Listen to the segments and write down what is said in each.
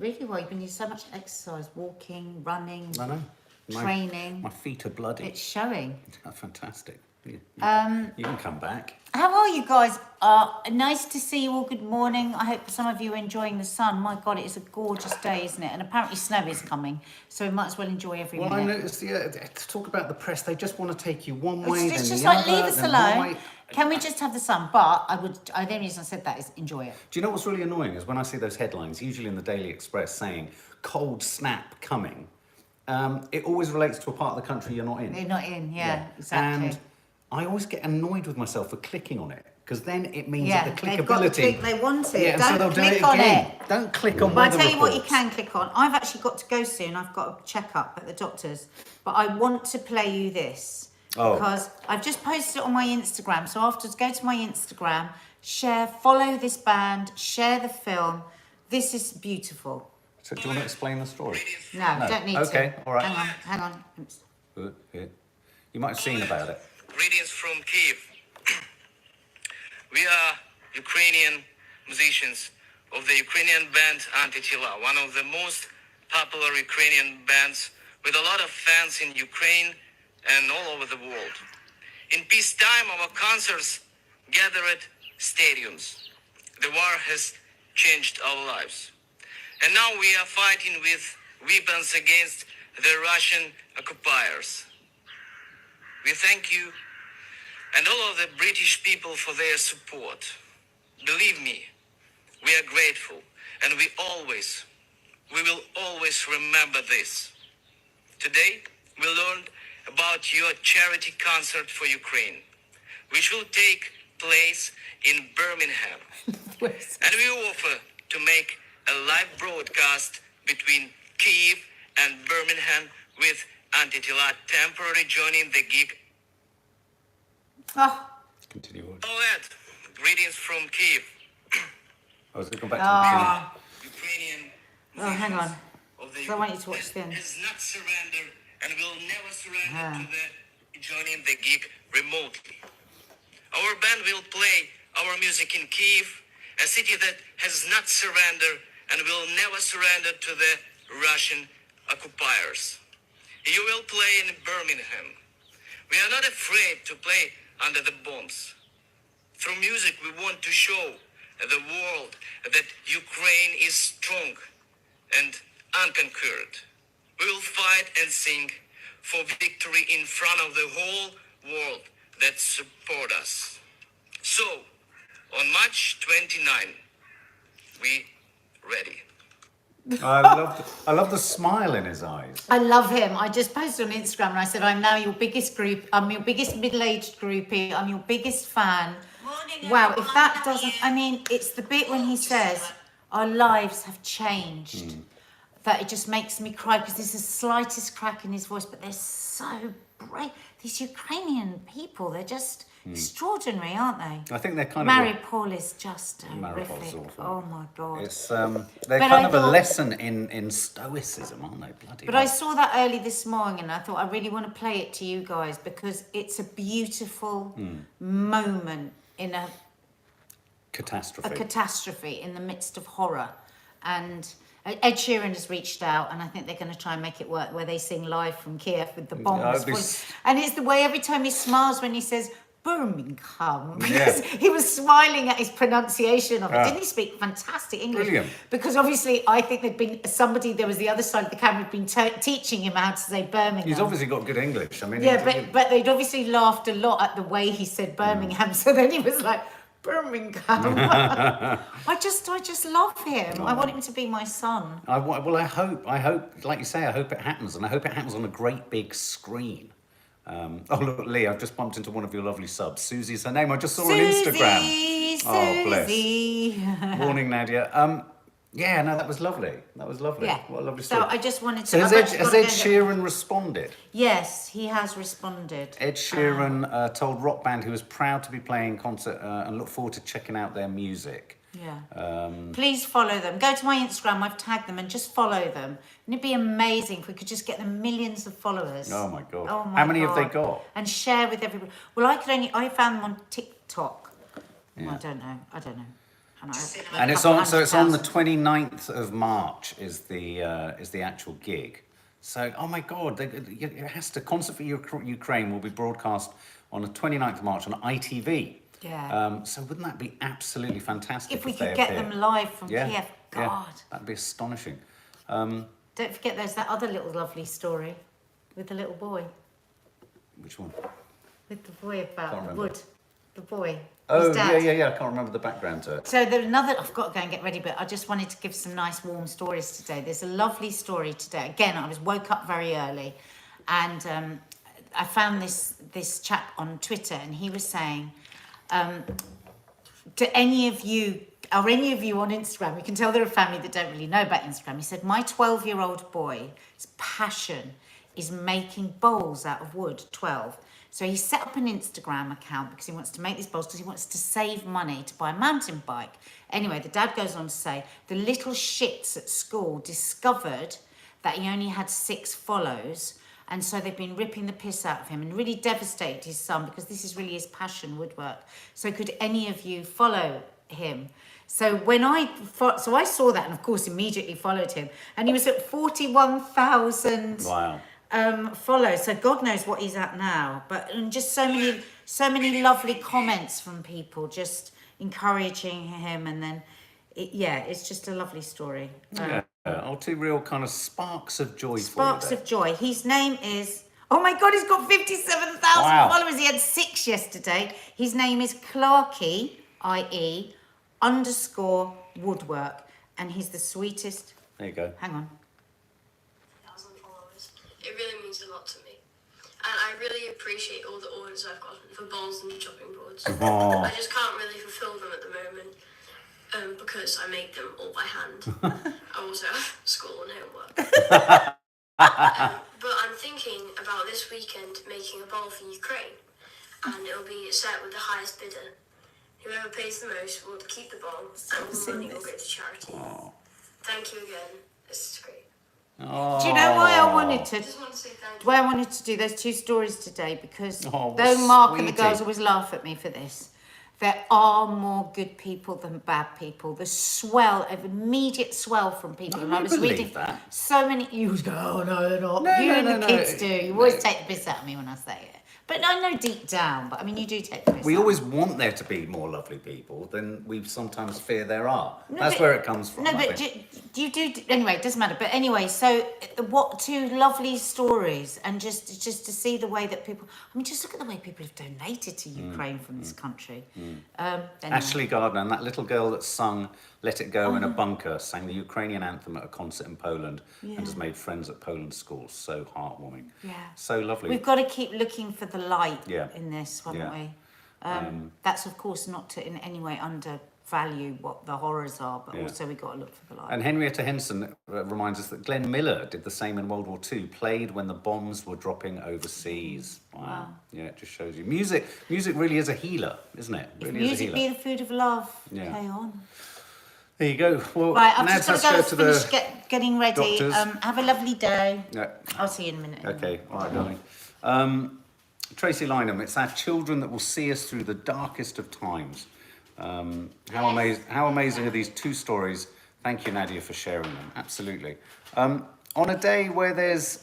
Really well. You've been doing so much exercise, walking, running, I know. training. My feet are bloody. It's showing. Oh, fantastic. You can come back. How are you guys? Nice to see you all. Good morning. I hope some of you are enjoying the sun. My God, it is a gorgeous day, isn't it? And apparently snow is coming, so we might as well enjoy every minute. Well, I noticed, to talk about the press, they just want to take you one way, It's then just the like, other. leave us alone. Can we just have the sun? But the only reason I said that is enjoy it. Do you know what's really annoying is when I see those headlines, usually in the Daily Express, saying cold snap coming, it always relates to a part of the country you're not in. You're not in, yeah. Exactly. And I always get annoyed with myself for clicking on it, because then it means Yeah, that the they've got the clickability... click they want it. Yeah, Don't so they'll click do it on again. it. Don't click on But I weather tell you what you reports. can click on. I've actually got to go soon. I've got a checkup at the doctor's. But I want to play you this. Oh. Because I've just posted it on my Instagram. So afterwards, go to my Instagram, share, follow this band, share the film. This is beautiful. So do you want to explain the story? No, don't need to. Okay, all right. Hang on. Good, good. You might have seen about it. Greetings from Kyiv. We are Ukrainian musicians of the Ukrainian band Antitila, one of the most popular Ukrainian bands with a lot of fans in Ukraine and all over the world. In peacetime, our concerts gather at stadiums. The war has changed our lives. And now we are fighting with weapons against the Russian occupiers. We thank you and all of the British people for their support. Believe me, we are grateful, and we will always remember this. Today, we learned about your charity concert for Ukraine, which will take place in Birmingham. And we offer to make a live broadcast between Kyiv and Birmingham with Antitila temporarily joining the gig. Oh. Continue on. All that. Greetings from Kyiv. I was going to come back to the Ukrainian Hang on. of the So I want you to watch this. has not surrendered and will never surrender to the joining the gig remotely. Our band will play our music in Kyiv, a city that has not surrendered and will never surrender to the Russian occupiers. You will play in Birmingham. We are not afraid to play under the bombs. Through music, we want to show the world that Ukraine is strong and unconquered. We will fight and sing for victory in front of the whole world that support us. So, on March 29, we ready. I love the smile in his eyes. I love him. I just posted on Instagram and I said, I'm now your biggest group. I'm your biggest middle-aged groupie. I'm your biggest fan. Wow, if that doesn't... I mean, it's the bit when he says, our lives have changed. That it just makes me cry because there's the slightest crack in his voice, but they're so brave. These Ukrainian people, they're just extraordinary, aren't they? I think they're kind of... Mariupol is just horrific. awful. Oh my God. It's they're But kind I of a thought- lesson in stoicism, aren't they? Bloody But hell. I saw that early this morning and I thought I really want to play it to you guys because it's a beautiful moment in a catastrophe in the midst of horror. And Ed Sheeran has reached out and I think they're going to try and make it work where they sing live from Kiev with the bombs. And it's the way every time he smiles when he says Birmingham, because he was smiling at his pronunciation of it. Didn't he speak fantastic English? Brilliant. Because obviously I think there'd been somebody, there was the other side of the camera, had been teaching him how to say Birmingham. He's obviously got good English. I mean, yeah, but they'd obviously laughed a lot at the way he said Birmingham. So then he was like, Birmingham. I just love him. I want him to be my son. I hope, like you say, I hope it happens, and I hope it happens on a great big screen. Oh look, Lee, I've just bumped into one of your lovely subs. Susie's her name. I just saw on Instagram. Susie. Oh, bless. Morning, Nadia. Yeah, no, that was lovely. Yeah. What a lovely story. So I just wanted to... So has Ed Sheeran responded? Yes, he has responded. Ed Sheeran told rock band he was proud to be playing concert and look forward to checking out their music. Yeah. Please follow them. Go to my Instagram. I've tagged them and just follow them. And it'd be amazing if we could just get them millions of followers. Oh my God. Oh my How many God. have they got? And share with everybody. Well, I found them on TikTok. Yeah. I don't know. And it's on. So it's on the 29th of March. Is the actual gig. So, oh my God, it has to. Concert for Ukraine will be broadcast on the 29th of March on ITV. Yeah. So wouldn't that be absolutely fantastic If we they could get appear? them live from Yeah, Kiev, yeah, God. that'd be astonishing. Don't forget there's that other little lovely story with the little boy. Which one? With the boy about Can't the remember. wood. The boy. Oh, his dad. yeah. I can't remember the background to it. So there's another, I've got to go and get ready, but I just wanted to give some nice warm stories today. There's a lovely story today. Again, I woke up very early and I found this chap on Twitter and he was saying, do any of you on Instagram, you can tell they're a family that don't really know about Instagram. He said, my 12-year-old boy's passion is making bowls out of wood, 12. So he set up an Instagram account because he wants to make these bowls because he wants to save money to buy a mountain bike. Anyway, the dad goes on to say, the little shits at school discovered that he only had 6 follows. And so they've been ripping the piss out of him and really devastated his son because this is really his passion, woodwork. So could any of you follow him? So I saw that and of course immediately followed him. And he was at 41,000 Wow. follows. So God knows what he's at now. But and just so many lovely comments from people just encouraging him. And then, it's just a lovely story. Yeah. Two real kind of sparks of joy Sparks for you of Joy. His name is, oh my God, he's got 57,000 followers. He had 6 yesterday. His name is Clarky, IE, _woodwork. And he's the sweetest. There you go. Hang on. 1,000 followers. It really means a lot to me. And I really appreciate all the orders I've gotten for bowls and chopping boards. Oh. I just can't really fulfill them at the moment. Because I make them all by hand. I also have school and homework. But I'm thinking about this weekend making a bowl for Ukraine. And it'll be set with the highest bidder. Whoever pays the most will keep the bowl and the money will go to charity. Oh. Thank you again. This is great. Oh. Do you know why I wanted I to? just want to say thank you. Why I wanted to do those 2 stories today because Oh, though Mark and the sweetie. girls always laugh at me for this, there are more good people than bad people. The swell, of immediate swell from people. No, and I I was believe reading that. so many. You go, oh no, they're not. No, You no, and no, the no. kids do. You No. always take the piss out of me when I say it. But I know deep down. But I mean, you do take the piss. We out. always want there to be more lovely people than we sometimes fear there are. No, That's but- where it comes from. No, I but think. you do anyway. It doesn't matter. But anyway, so what 2 lovely stories, and just to see the way that people. I mean, just look at the way people have donated to Ukraine from this country. Anyway. Ashley Gardner and that little girl that sung "Let It Go" in a Oh. bunker, sang the Ukrainian anthem at a concert in Poland, and has made friends at Poland schools. So heartwarming. Yeah. So lovely. We've got to keep looking for the light Yeah. in this, haven't Yeah. we? That's of course not to in any way undervalue what the horrors are, but Yeah. also we've got to look for the light. And Henrietta Henson reminds us that Glenn Miller did the same in World War II, played when the bombs were dropping overseas. Wow. Yeah, it just shows you. Music really is a healer, isn't it? If Really is a music healer. be the food of love, Yeah. play on. There you go. Well, Right, I've Nads, just got let's to go go to finish the... getting ready. doctors. Have a lovely day. Yeah. I'll see you in a minute. Okay, all right, darling. Tracy Lynham, it's our children that will see us through the darkest of times. How amazing are these 2 stories? Thank you, Nadia, for sharing them. Absolutely. On a day where there's,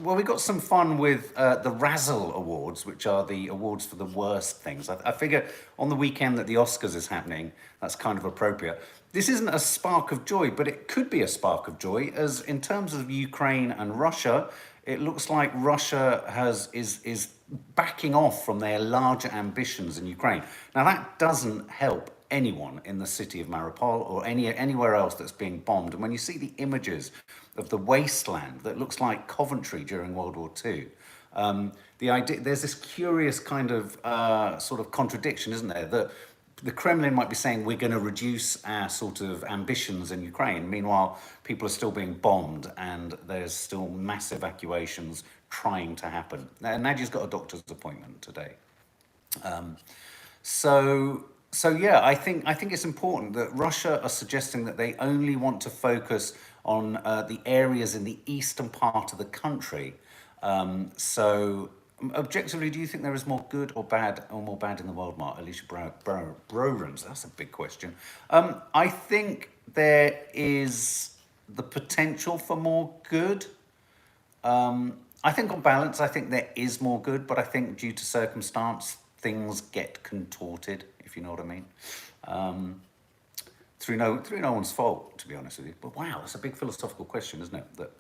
we got some fun with the Razzle Awards, which are the awards for the worst things. I figure on the weekend that the Oscars is happening, that's kind of appropriate. This isn't a spark of joy, but it could be a spark of joy, as in terms of Ukraine and Russia, it looks like Russia is backing off from their larger ambitions in Ukraine. Now that doesn't help anyone in the city of Mariupol or anywhere else that's being bombed. And when you see the images of the wasteland that looks like Coventry during World War II, the idea there's this curious kind of sort of contradiction, isn't there? That the Kremlin might be saying we're going to reduce our sort of ambitions in Ukraine. Meanwhile, people are still being bombed and there's still mass evacuations trying to happen. Now, Nadia's got a doctor's appointment today. So yeah, I think it's important that Russia are suggesting that they only want to focus on the areas in the eastern part of the country. So Objectively, do you think there is more good or more bad in the world, Mark? Alicia Brorans, that's a big question. I think there is the potential for more good. I think on balance, I think there is more good, but I think due to circumstance, things get contorted, if you know what I mean. Through no one's fault, to be honest with you. But wow, that's a big philosophical question, isn't it? That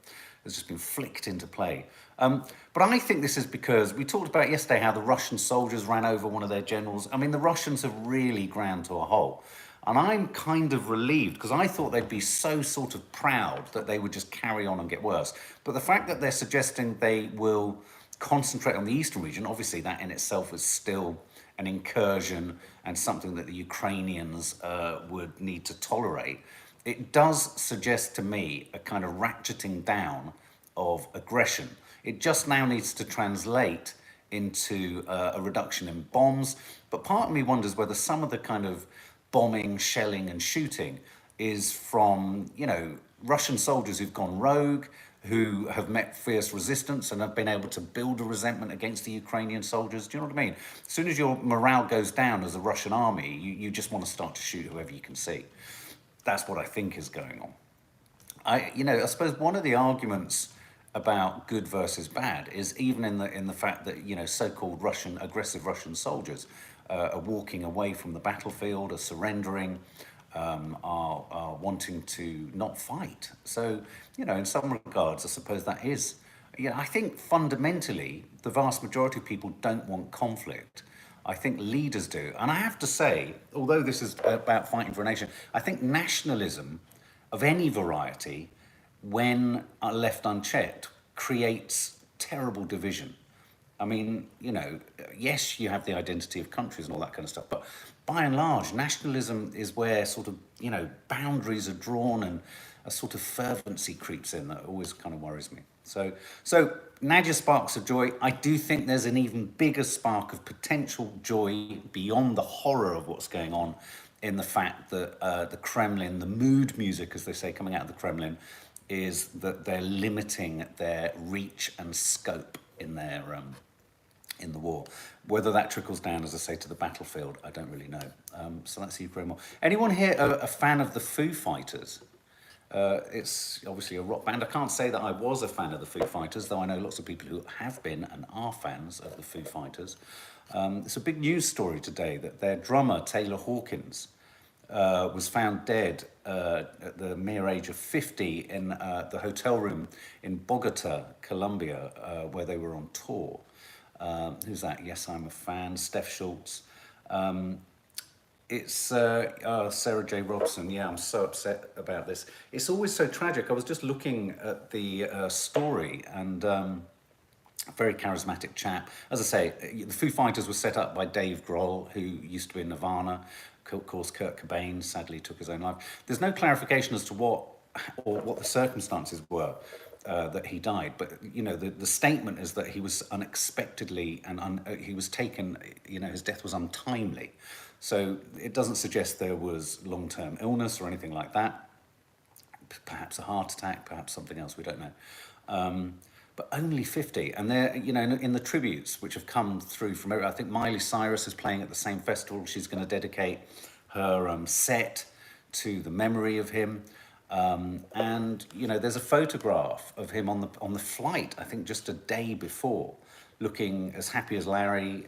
has just been flicked into play. But I think this is because we talked about yesterday how the Russian soldiers ran over one of their generals. I mean, the Russians have really ground to a halt. And I'm kind of relieved because I thought they'd be so sort of proud that they would just carry on and get worse. But the fact that they're suggesting they will concentrate on the eastern region, obviously that in itself is still an incursion and something that the Ukrainians would need to tolerate. It does suggest to me a kind of ratcheting down of aggression. It just now needs to translate into a reduction in bombs. But part of me wonders whether some of the kind of bombing, shelling and shooting is from, Russian soldiers who've gone rogue, who have met fierce resistance and have been able to build a resentment against the Ukrainian soldiers. Do you know what I mean? As soon as your morale goes down as a Russian army, you just want to start to shoot whoever you can see. That's what I think is going on. I suppose one of the arguments about good versus bad is even in the fact that so-called aggressive Russian soldiers are walking away from the battlefield, are surrendering, are wanting to not fight. So in some regards, I suppose that is. I think fundamentally the vast majority of people don't want conflict. I think leaders do, and I have to say, although this is about fighting for a nation, I think nationalism of any variety, when left unchecked, creates terrible division. I mean, yes, you have the identity of countries and all that kind of stuff, but by and large, nationalism is where sort of, boundaries are drawn and a sort of fervency creeps in that always kind of worries me. So Nadia sparks of joy. I do think there's an even bigger spark of potential joy beyond the horror of what's going on in the fact that the Kremlin, the mood music, as they say, coming out of the Kremlin, is that they're limiting their reach and scope in their in the war. Whether that trickles down, as I say, to the battlefield, I don't really know. So that's Ukraine war. Anyone here a fan of the Foo Fighters? It's obviously a rock band. I can't say that I was a fan of the Foo Fighters, though I know lots of people who have been and are fans of the Foo Fighters. It's a big news story today that their drummer, Taylor Hawkins, was found dead at the mere age of 50 in the hotel room in Bogota, Colombia, where they were on tour. Who's that? Yes, I'm a fan. Steph Schultz. It's Sarah J. Robson. Yeah, I'm so upset about this. It's always so tragic. I was just looking at the story and a very charismatic chap. As I say, the Foo Fighters was set up by Dave Grohl, who used to be in Nirvana. Of course, Kurt Cobain sadly took his own life. There's no clarification as to what the circumstances were that he died, but the statement is that he was unexpectedly and he was taken. His death was untimely, so it doesn't suggest there was long-term illness or anything like that. Perhaps a heart attack, perhaps something else. We don't know. But only 50, and they're in the tributes which have come through from I think Miley Cyrus is playing at the same festival. She's going to dedicate her set to the memory of him, and there's a photograph of him on the flight. I think just a day before, looking as happy as Larry,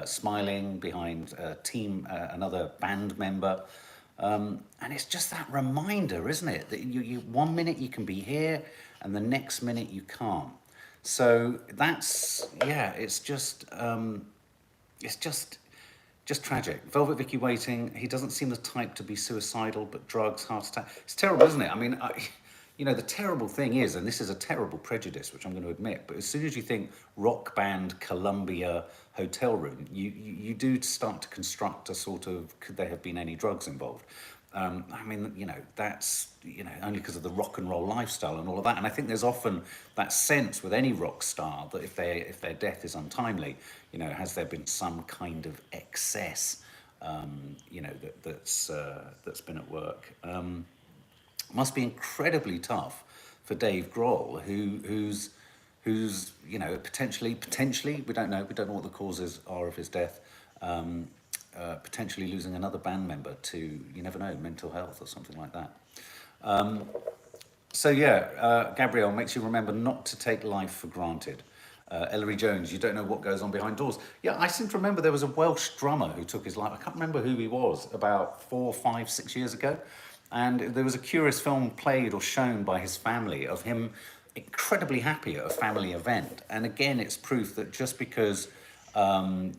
smiling behind another band member. And it's just that reminder, isn't it, that you 1 minute you can be here and the next minute you can't. So that's, it's just tragic. Velvet Vicky Waiting, he doesn't seem the type to be suicidal, but drugs, heart attack. It's terrible, isn't it? I mean, the terrible thing is, and this is a terrible prejudice, which I'm going to admit, but as soon as you think rock band, Columbia, hotel room, you do start to construct a sort of, could there have been any drugs involved? That's, only because of the rock and roll lifestyle and all of that. And I think there's often that sense with any rock star that if their death is untimely, has there been some kind of excess, that's been at work. Must be incredibly tough for Dave Grohl, who's who's, you know, potentially, we don't know what the causes are of his death, potentially losing another band member to, you never know, mental health or something like that. So yeah, Gabrielle makes you remember not to take life for granted. Ellery Jones, you don't know what goes on behind doors. Yeah, I seem to remember there was a Welsh drummer who took his life. I can't remember who he was, about 4, 5, 6 years ago. And there was a curious film played or shown by his family of him incredibly happy at a family event. And again, it's proof that just because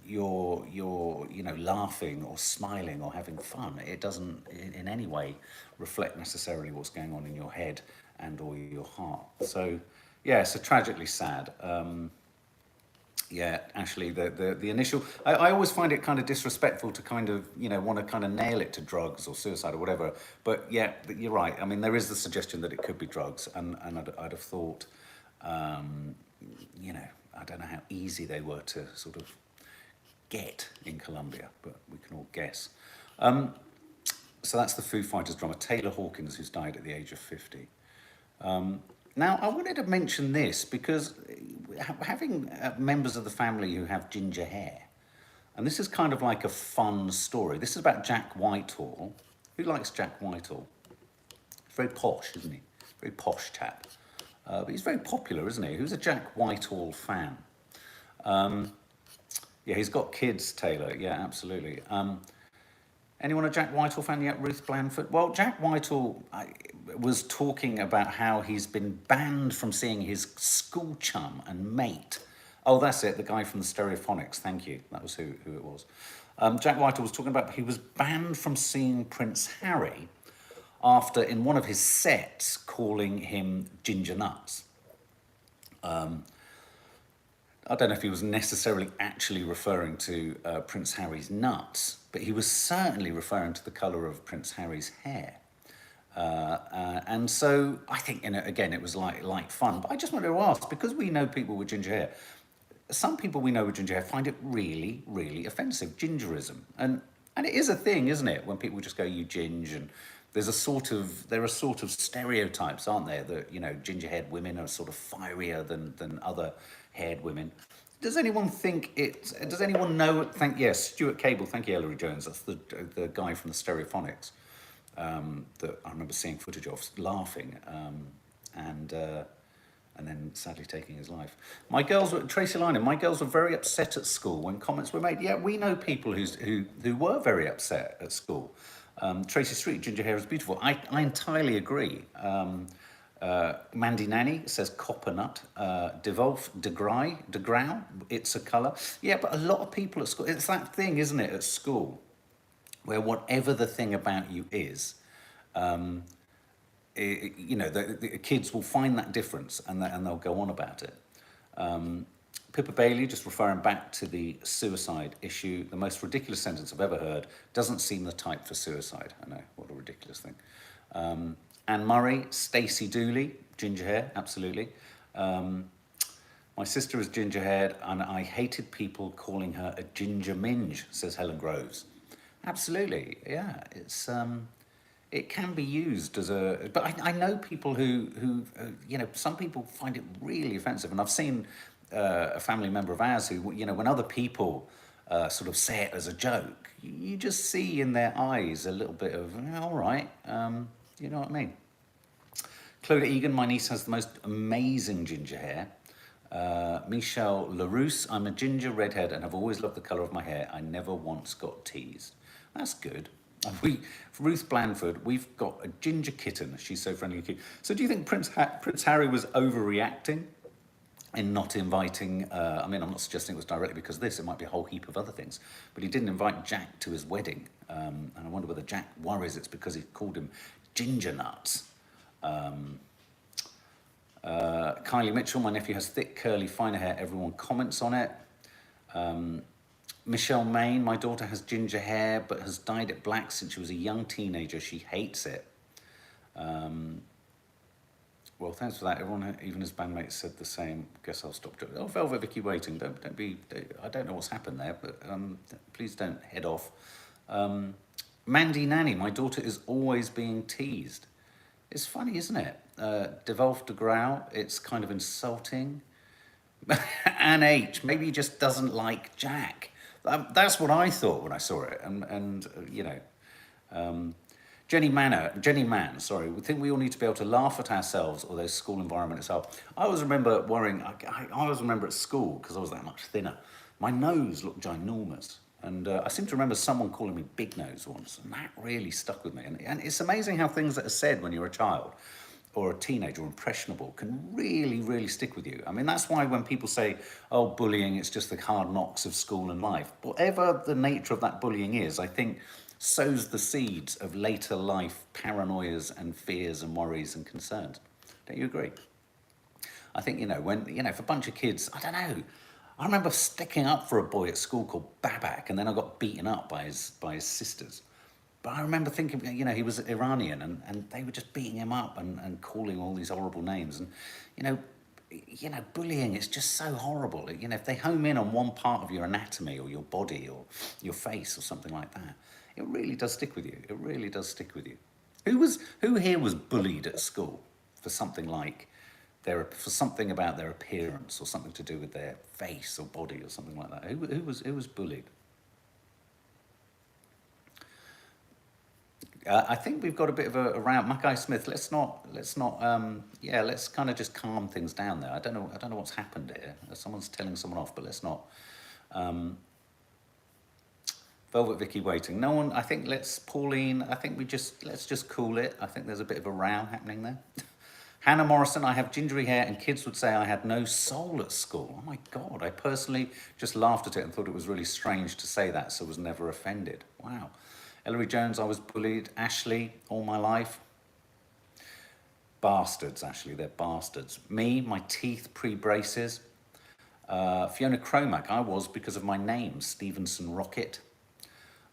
you're you know, laughing or smiling or having fun, it doesn't in any way reflect necessarily what's going on in your head and or your heart. So yeah, so tragically sad. Yeah, Ashley, the initial, I always find it kind of disrespectful to kind of, you know, want to kind of nail it to drugs or suicide or whatever. But yeah, you're right. I mean, there is the suggestion that it could be drugs, and I'd have thought, you know, I don't know how easy they were to sort of get in Colombia, but we can all guess. So that's the Foo Fighters drummer, Taylor Hawkins, who's died at the age of 50. Now, I wanted to mention this because having members of the family who have ginger hair, and this is kind of like a fun story. This is about Jack Whitehall. Who likes Jack Whitehall? He's very posh, isn't he? Very posh chap. But he's very popular, isn't he? Who's a Jack Whitehall fan? Yeah, he's got kids, Taylor. Yeah, absolutely. Anyone a Jack Whitehall fan yet? Ruth Blandford? Well, Jack Whitehall was talking about how he's been banned from seeing his school chum and mate. Oh, that's it, the guy from the Stereophonics. Thank you. That was who it was. Jack Whitehall was talking about he was banned from seeing Prince Harry after, in one of his sets, calling him Ginger Nuts. I don't know if he was necessarily actually referring to Prince Harry's nuts, but he was certainly referring to the colour of Prince Harry's hair. And so I think, you know, again, it was like fun. But I just wanted to ask, because we know people with ginger hair, some people we know with ginger hair find it really, really offensive, GingerIsm. And it is a thing, isn't it, when people just go, you ginge, and there are sort of stereotypes, aren't there, that, you know, ginger-haired women are sort of firier than other haired women. Does anyone know? Yes, Stuart Cable, thank you, Ellery Jones. That's the guy from the Stereophonics that I remember seeing footage of, laughing, and then sadly taking his life. Tracy Lynham, my girls were very upset at school when comments were made. Yeah, we know people who were very upset at school. Tracy Street, ginger hair is beautiful. I entirely agree. Mandy Nanny says copper nut. Devolf de Grau, it's a colour. Yeah, but a lot of people at school, it's that thing, isn't it, at school, where whatever the thing about you is, you know, the kids will find that difference and they'll go on about it. Pippa Bailey, just referring back to the suicide issue, the most ridiculous sentence I've ever heard, doesn't seem the type for suicide. I know, what a ridiculous thing. Anne Murray, Stacey Dooley, ginger hair, absolutely. My sister is ginger haired and I hated people calling her a ginger minge, says Helen Groves. Absolutely, yeah, it's it can be used as a, but I know people who you know, some people find it really offensive, and I've seen a family member of ours who, you know, when other people sort of say it as a joke, you just see in their eyes a little bit of, all right, you know what I mean? Clodagh Egan, my niece has the most amazing ginger hair. Michelle LaRousse, I'm a ginger redhead and have always loved the colour of my hair. I never once got teased. That's good. Ruth Blandford, we've got a ginger kitten. She's so friendly and cute. So do you think Prince Harry was overreacting in not inviting, I mean, I'm not suggesting it was directly because of this, it might be a whole heap of other things, but he didn't invite Jack to his wedding. And I wonder whether Jack worries it's because he called him Ginger Nuts. Kylie Mitchell, my nephew has thick, curly, finer hair. Everyone comments on it. Michelle Main, my daughter has ginger hair but has dyed it black since she was a young teenager. She hates it. Well, thanks for that. Everyone, even his bandmates, said the same. Guess I'll stop. Oh, Velvet Vicky waiting. Don't be. I don't know what's happened there, but please don't head off. Mandy Nanny, my daughter is always being teased. It's funny, isn't it? Devolf de Grau, it's kind of insulting. Anne H. Maybe he just doesn't like Jack. That's what I thought when I saw it. And you know, Jenny Mann, sorry, we think we all need to be able to laugh at ourselves or their school environment itself. I always remember worrying, I always remember at school, because I was that much thinner, my nose looked ginormous. And I seem to remember someone calling me Big Nose once, and that really stuck with me. And it's amazing how things that are said when you're a child or a teenager or impressionable can really, really stick with you. I mean, that's why when people say, oh, bullying, it's just the hard knocks of school and life. Whatever the nature of that bullying is, I think sows the seeds of later life paranoias and fears and worries and concerns. Don't you agree? I think, you know, when, you know, if a bunch of kids, I don't know, I remember sticking up for a boy at school called Babak, and then I got beaten up by his sisters. But I remember thinking, you know, he was Iranian, and they were just beating him up and calling all these horrible names. And, you know, bullying is just so horrible. You know, if they home in on one part of your anatomy or your body or your face or something like that, it really does stick with you. It really does stick with you. Who here was bullied at school for something like for something about their appearance or something to do with their face or body or something like that? Who was bullied? I think we've got a bit of a round. Mackay Smith, let's kind of just calm things down there. I don't know what's happened here. Someone's telling someone off, but let's not. Velvet Vicky waiting. No one. I think Pauline. I think let's just cool it. I think there's a bit of a row happening there. Hannah Morrison, I have gingery hair and kids would say I had no soul at school. Oh my God, I personally just laughed at it and thought it was really strange to say that, so was never offended. Wow. Ellery Jones, I was bullied. Ashley, all my life. Bastards, Ashley, they're bastards. Me, my teeth pre-braces. Fiona Cromack, I was because of my name, Stevenson Rocket.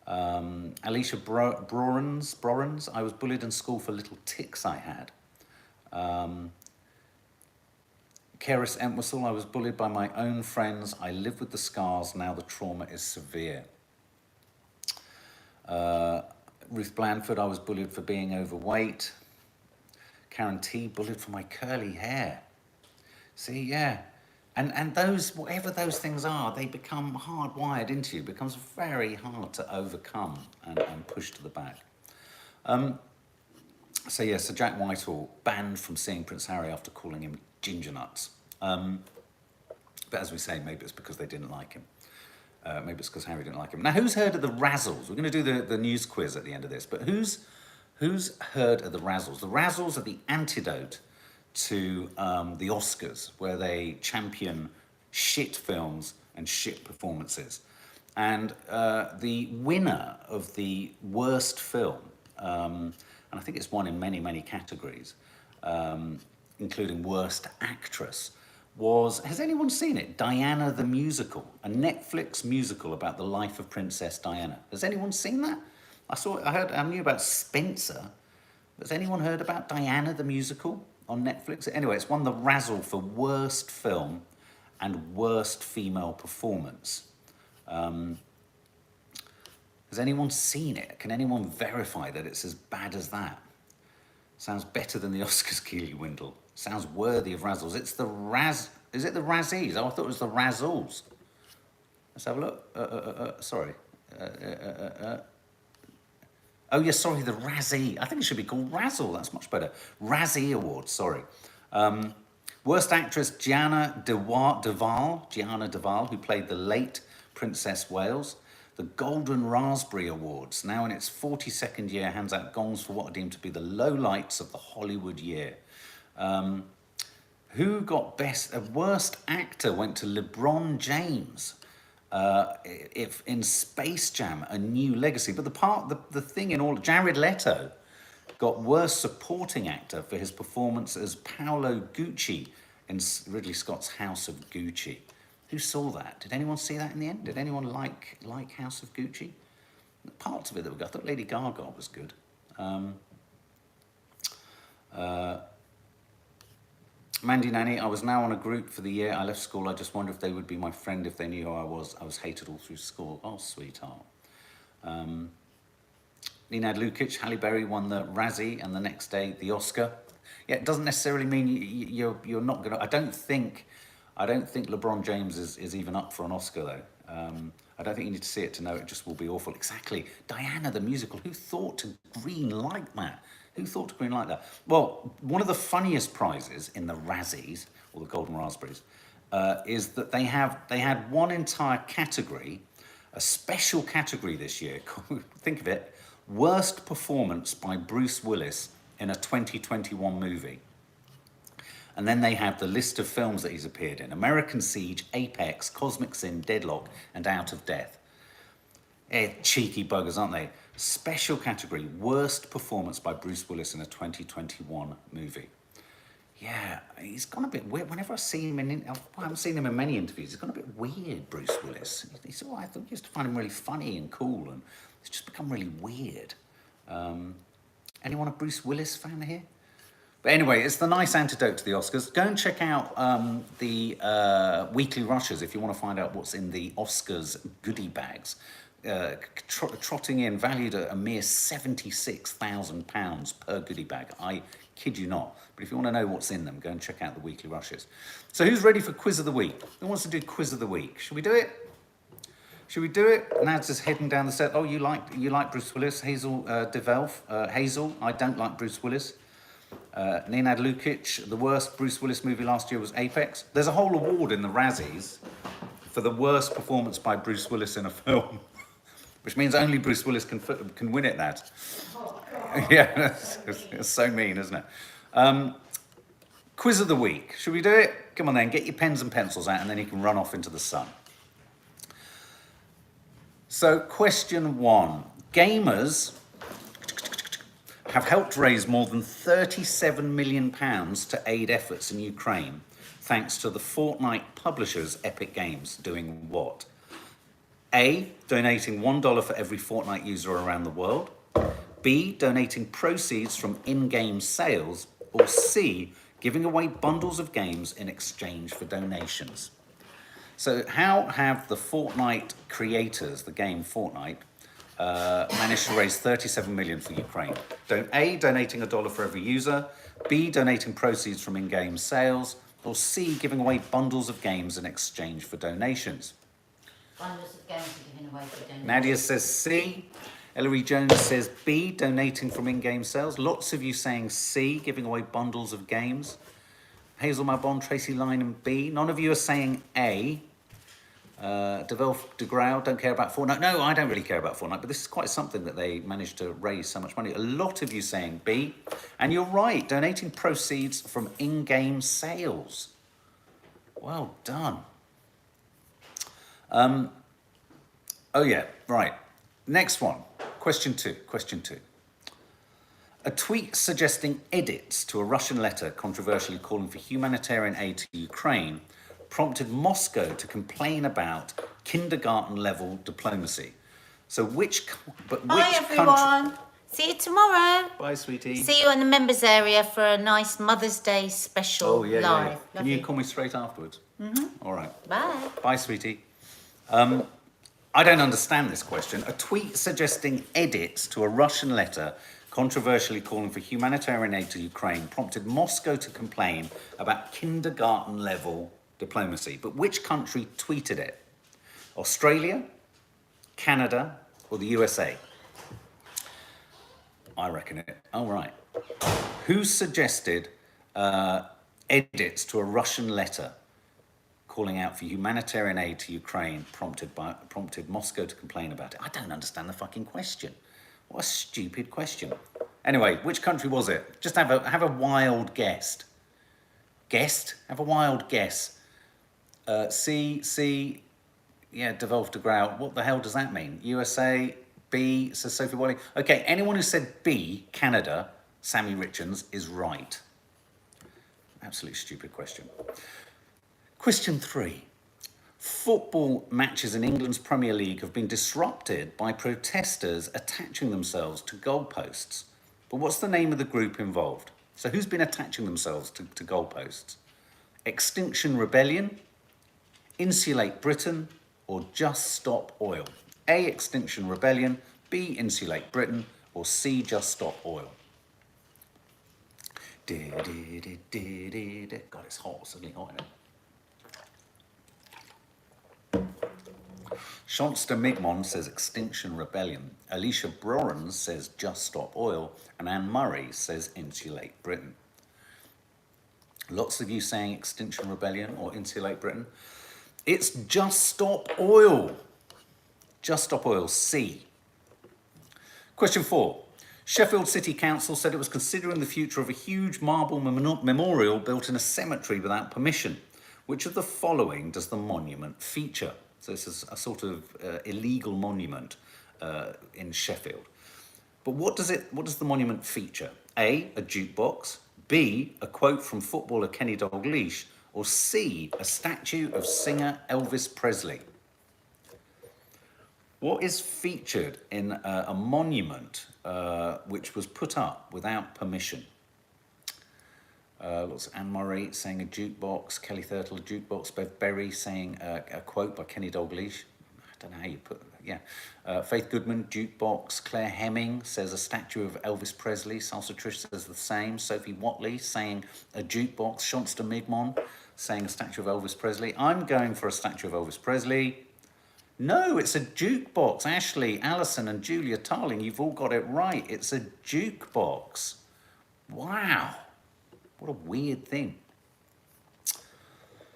Alicia Brorens, I was bullied in school for little tics I had. Keris Entwistle, I was bullied by my own friends. I live with the scars, now the trauma is severe. Ruth Blandford, I was bullied for being overweight. Karen T, bullied for my curly hair. See, yeah. And those, whatever those things are, they become hardwired into you. It becomes very hard to overcome and push to the back. So yeah, Sir Jack Whitehall banned from seeing Prince Harry after calling him ginger nuts. But as we say, maybe it's because they didn't like him. Maybe it's because Harry didn't like him. Now, who's heard of the Razzles? We're going to do the news quiz at the end of this, but who's heard of the Razzles? The Razzles are the antidote to the Oscars, where they champion shit films and shit performances. And the winner of the worst film, and I think it's won in many, many categories, including worst actress, has anyone seen it? Diana the Musical, a Netflix musical about the life of Princess Diana. Has anyone seen that? I knew about Spencer. Has anyone heard about Diana the Musical on Netflix? Anyway, it's won the Razzle for worst film and worst female performance. Has anyone seen it? Can anyone verify that it's as bad as that? Sounds better than the Oscars, Keely Windle. Sounds worthy of Razzles. It's the Is it the Razzies? Oh, I thought it was the Razzles. Let's have a look. Sorry. Oh, yes, sorry, the Razzie. I think it should be called Razzle. That's much better. Razzie Awards, sorry. Worst actress, Gianna Deval, who played the late Princess Wales. The Golden Raspberry Awards, now in its 42nd year, hands out gongs for what are deemed to be the lowlights of the Hollywood year. Who got worst actor went to LeBron James. If in Space Jam, A New Legacy. But the thing in all, Jared Leto got worst supporting actor for his performance as Paolo Gucci in Ridley Scott's House of Gucci. Who saw that? Did anyone see that in the end? Did anyone like House of Gucci? The parts of it that were good. I thought Lady Gaga was good. Mandy Nanny, I was now on a group for the year I left school. I just wonder if they would be my friend if they knew who I was. I was hated all through school. Oh, sweetheart. Nenad Lukic, Halle Berry won the Razzie and the next day the Oscar. Yeah, it doesn't necessarily mean you're not going to... I don't think I don't think LeBron James is even up for an Oscar, though. I don't think you need to see it to know it just will be awful. Exactly. Diana, the musical. Who thought to green like that? Who thought to green like that? Well, one of the funniest prizes in the Razzies, or the Golden Raspberries, is that they had one entire category, a special category this year. Think of it, worst performance by Bruce Willis in a 2021 movie. And then they have the list of films that he's appeared in: American Siege, Apex, Cosmic Sin, Deadlock, and Out of Death. Cheeky buggers, aren't they? Special category, worst performance by Bruce Willis in a 2021 movie. Yeah, he's gone a bit weird. Whenever I see him I haven't seen him in many interviews, he's gone a bit weird, Bruce Willis. He's all, I used to find him really funny and cool, and it's just become really weird. Anyone a Bruce Willis fan here? But anyway, it's the nice antidote to the Oscars. Go and check out the weekly rushes if you want to find out what's in the Oscars goodie bags. Trotting in, valued at a mere £76,000 per goodie bag. I kid you not. But if you want to know what's in them, go and check out the weekly rushes. So who's ready for Quiz of the Week? Who wants to do Quiz of the Week? Should we do it? Should we do it? Nad's just heading down the set. Oh, you like Bruce Willis? Hazel DeVelf. Hazel, I don't like Bruce Willis. Nenad Lukic, the worst Bruce Willis movie last year was Apex. There's a whole award in the Razzies for the worst performance by Bruce Willis in a film, which means only Bruce Willis can win it, Nad. Yeah, it's so mean, isn't it? Quiz of the Week. Should we do it? Come on then, get your pens and pencils out and then you can run off into the sun. So, question 1. Gamers have helped raise more than £37 million to aid efforts in Ukraine, thanks to the Fortnite publishers Epic Games doing what? A, donating $1 for every Fortnite user around the world. B, donating proceeds from in-game sales. Or C, giving away bundles of games in exchange for donations. So how have the Fortnite creators, the game Fortnite, managed to raise $37 million for Ukraine? A, donating $1 for every user. B, donating proceeds from in-game sales. Or C, giving away bundles of games in exchange for donations. Bundles of games are given away for donations. Nadia says C. Ellery Jones says B, donating from in-game sales. Lots of you saying C, giving away bundles of games. Hazel Marbon, Tracy Lynham, B. None of you are saying A. DeVelf DeGrau, don't care about Fortnite. No, I don't really care about Fortnite, but this is quite something that they managed to raise so much money. A lot of you saying B. And you're right, donating proceeds from in-game sales. Well done. Oh yeah, right. Next one. Question 2. A tweet suggesting edits to a Russian letter controversially calling for humanitarian aid to Ukraine prompted Moscow to complain about kindergarten-level diplomacy. So Bye everyone. See you tomorrow. Bye, sweetie. See you in the members area for a nice Mother's Day special live. Yeah. Can you Lovely. call me straight afterwards? Mm-hmm. All right. Bye. Bye, sweetie. I don't understand this question. A tweet suggesting edits to a Russian letter controversially calling for humanitarian aid to Ukraine prompted Moscow to complain about kindergarten-level diplomacy. But which country tweeted it? Australia, Canada, or the USA? I reckon it. Oh, right. Who suggested edits to a Russian letter calling out for humanitarian aid to Ukraine prompted Moscow to complain about it? I don't understand the fucking question. What a stupid question. Anyway, which country was it? Just have a wild guess. Have a wild guess. C, yeah, DeVolf de Grau. What the hell does that mean? USA, B, says Sophie Wiley. Okay, anyone who said B, Canada, Sammy Richards, is right. Absolutely stupid question. Question 3. Football matches in England's Premier League have been disrupted by protesters attaching themselves to goalposts. But what's the name of the group involved? So who's been attaching themselves to goalposts? Extinction Rebellion, Insulate Britain, or Just Stop Oil? A, Extinction Rebellion, B, Insulate Britain, or C, Just Stop Oil? God, it's hot, suddenly hot. Shonsta Migmon says Extinction Rebellion. Alicia Brorans says Just Stop Oil. And Anne Murray says Insulate Britain. Lots of you saying Extinction Rebellion or Insulate Britain. It's Just Stop Oil. Just Stop Oil, C. Question 4. Sheffield City Council said it was considering the future of a huge marble memorial built in a cemetery without permission. Which of the following does the monument feature? So this is a sort of illegal monument in Sheffield. But what does the monument feature? A jukebox, B, a quote from footballer Kenny Dalglish, or C, a statue of singer Elvis Presley? What is featured in a monument which was put up without permission? Lots of Anne Murray saying a jukebox, Kelly Thurtle a jukebox, Bev Berry saying a quote by Kenny Dalglish. I don't know how you put yeah. Faith Goodman, jukebox. Claire Hemming says a statue of Elvis Presley. Salsa Trish says the same. Sophie Watley saying a jukebox. Shonsta Migmon saying a statue of Elvis Presley. I'm going for a statue of Elvis Presley. No, it's a jukebox. Ashley, Alison and Julia Tarling, you've all got it right. It's a jukebox. Wow. What a weird thing.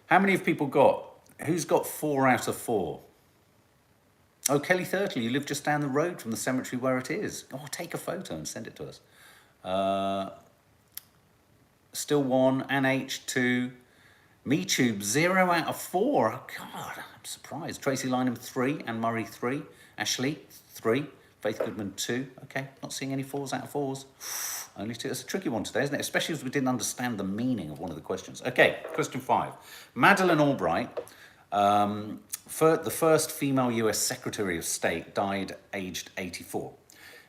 How many have people got? Who's got 4 out of 4? Oh, Kelly Thurtle, you live just down the road from the cemetery where it is. Oh, take a photo and send it to us. Still 1, Ann H 2, MeTube 0 out of 4. Oh, God, I'm surprised. Tracy Lynham 3, Anne Murray 3, Ashley 3, Faith Goodman 2. Okay, not seeing any 4s out of 4s. Only 2. It's a tricky one today, isn't it? Especially as we didn't understand the meaning of one of the questions. Okay, question 5. Madeleine Albright, the first female US Secretary of State, died aged 84.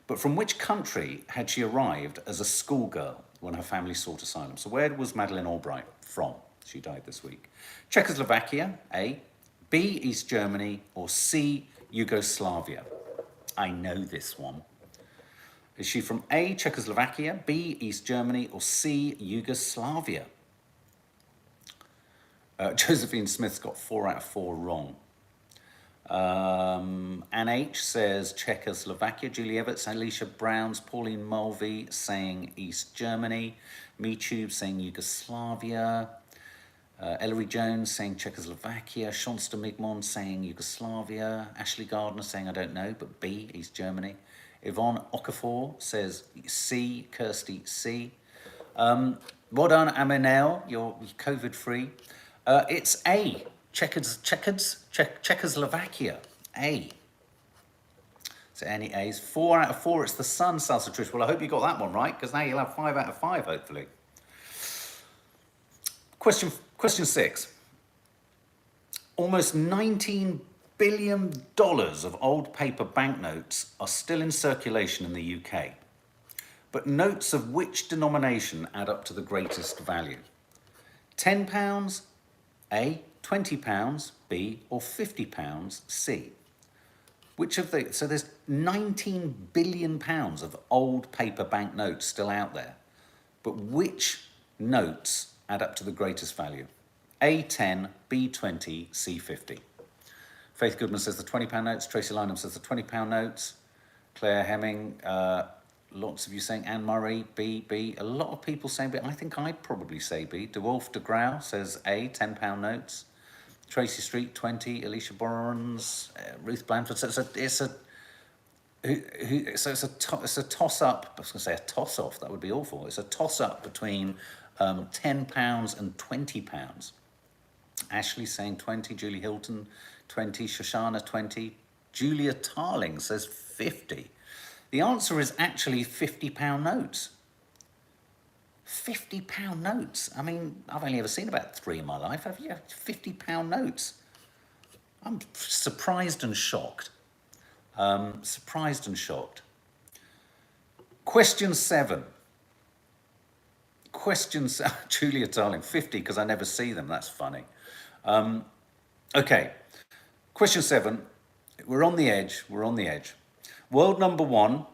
But from which country had she arrived as a schoolgirl when her family sought asylum? So where was Madeleine Albright from? She died this week. Czechoslovakia, A. B, East Germany, or C, Yugoslavia? I know this one. Is she from A, Czechoslovakia, B, East Germany, or C, Yugoslavia? Josephine Smith's got 4 out of 4 wrong. Anne H says Czechoslovakia. Julie Everts, Alicia Browns, Pauline Mulvey saying East Germany. MeTube saying Yugoslavia. Ellery Jones saying Czechoslovakia. Shonsta Migmon saying Yugoslavia. Ashley Gardner saying I don't know, but B, East Germany. Yvonne Okafor says C, Kirsty C. Well done, Aminel, you're COVID-free. It's A, Czechoslovakia, A. So any A's? 4 out of 4, it's the sun, Salsa Trish. Well, I hope you got that one right, because now you'll have 5 out of 5, hopefully. Question 6. Almost $19 billion of old paper banknotes are still in circulation in the UK. But notes of which denomination add up to the greatest value? £10, A, £20, B, or £50, C? Which of the, so there's 19 billion pounds of old paper banknotes still out there. But which notes add up to the greatest value? A, 10, B, 20, C, 50. Faith Goodman says the £20 notes. Tracy Lynham says the £20 notes. Claire Hemming, lots of you saying Anne Murray, B, B. A lot of people saying B. I think I'd probably say B. DeWolf de Grau says A, £10 notes. Tracy Street, 20. Alicia Borans, Ruth Blanford. So it's a toss-up. I was going to say a toss-off. That would be awful. It's a toss-up between £10 and £20. Ashley saying 20. Julie Hilton, 20. Shoshana, 20. Julia Tarling says 50. The answer is actually £50 notes. £50 notes. I mean, I've only ever seen about 3 in my life. Have you? £50 notes. I'm surprised and shocked. Surprised and shocked. Question 7. Julia Tarling, 50, because I never see them. That's funny. Okay. Question 7. We're on the edge. World number 1,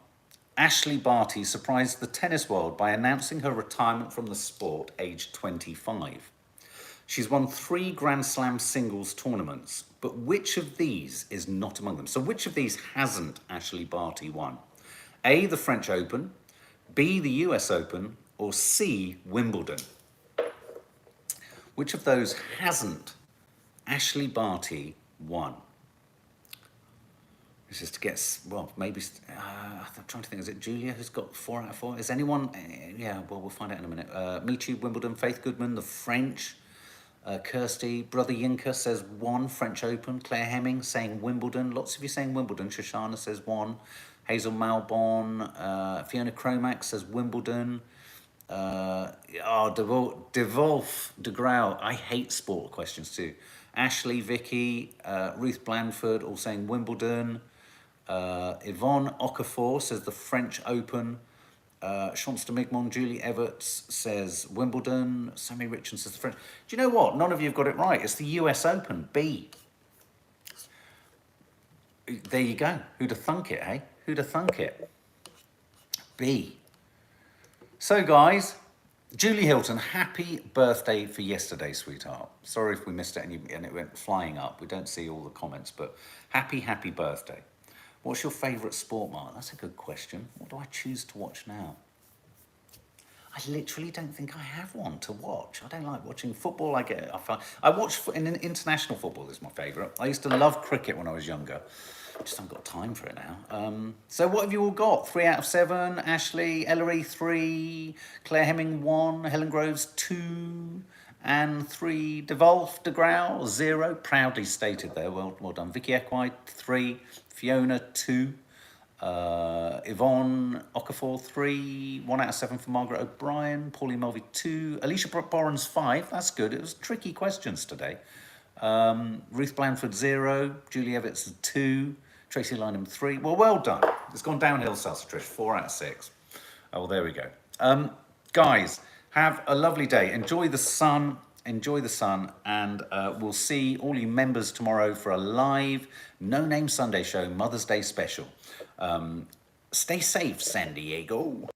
Ashley Barty, surprised the tennis world by announcing her retirement from the sport aged 25. She's won 3 Grand Slam singles tournaments, but which of these is not among them? So which of these hasn't Ashley Barty won? A, the French Open, B, the US Open, or C, Wimbledon? Which of those hasn't Ashley Barty won? This is to get, well, maybe, I'm trying to think, is it Julia who's got 4 out of 4? Is anyone, yeah, well, we'll find out in a minute. Me Too, Wimbledon, Faith Goodman, the French, Kirsty, Brother Yinka says 1, French Open, Claire Hemming saying Wimbledon, lots of you saying Wimbledon, Shoshana says 1, Hazel Malbon, Fiona Cromack says Wimbledon, Devolf de Grau, I hate sport questions too. Ashley, Vicky, Ruth Blandford all saying Wimbledon. Yvonne Okafor says the French Open. Chance de Migmont, Julie Everts says Wimbledon. Sammy Richardson says the French. Do you know what? None of you have got it right. It's the US Open, B. There you go. Who'd have thunk it, hey? Who'd have thunk it? B. So, guys, Julie Hilton, happy birthday for yesterday, sweetheart. Sorry if we missed it and it went flying up. We don't see all the comments, but happy birthday. What's your favourite sport, Mark? That's a good question. What do I choose to watch now? I literally don't think I have one to watch. I don't like watching football. I watch international football is my favourite. I used to love cricket when I was younger. Just haven't got time for it now. So what have you all got? 3 out of 7. Ashley, Ellery 3, Claire Hemming 1, Helen Groves 2, and 3. Devolf de Grau 0. Proudly stated there. Well done. Vicky Equide 3, Fiona 2, Yvonne Okafor 3, 1 out of 7 for Margaret O'Brien, Pauline Mulvey 2, Alicia Borens 5. That's good. It was tricky questions today. Ruth Blandford 0, Julie Everts 2, Tracy Lynham 3. Well done. It's gone downhill, Salsa Trish. 4 out of 6. Oh, well, there we go. Guys, have a lovely day. Enjoy the sun, and we'll see all you members tomorrow for a live No Name Sunday show, Mother's Day special. Stay safe, San Diego.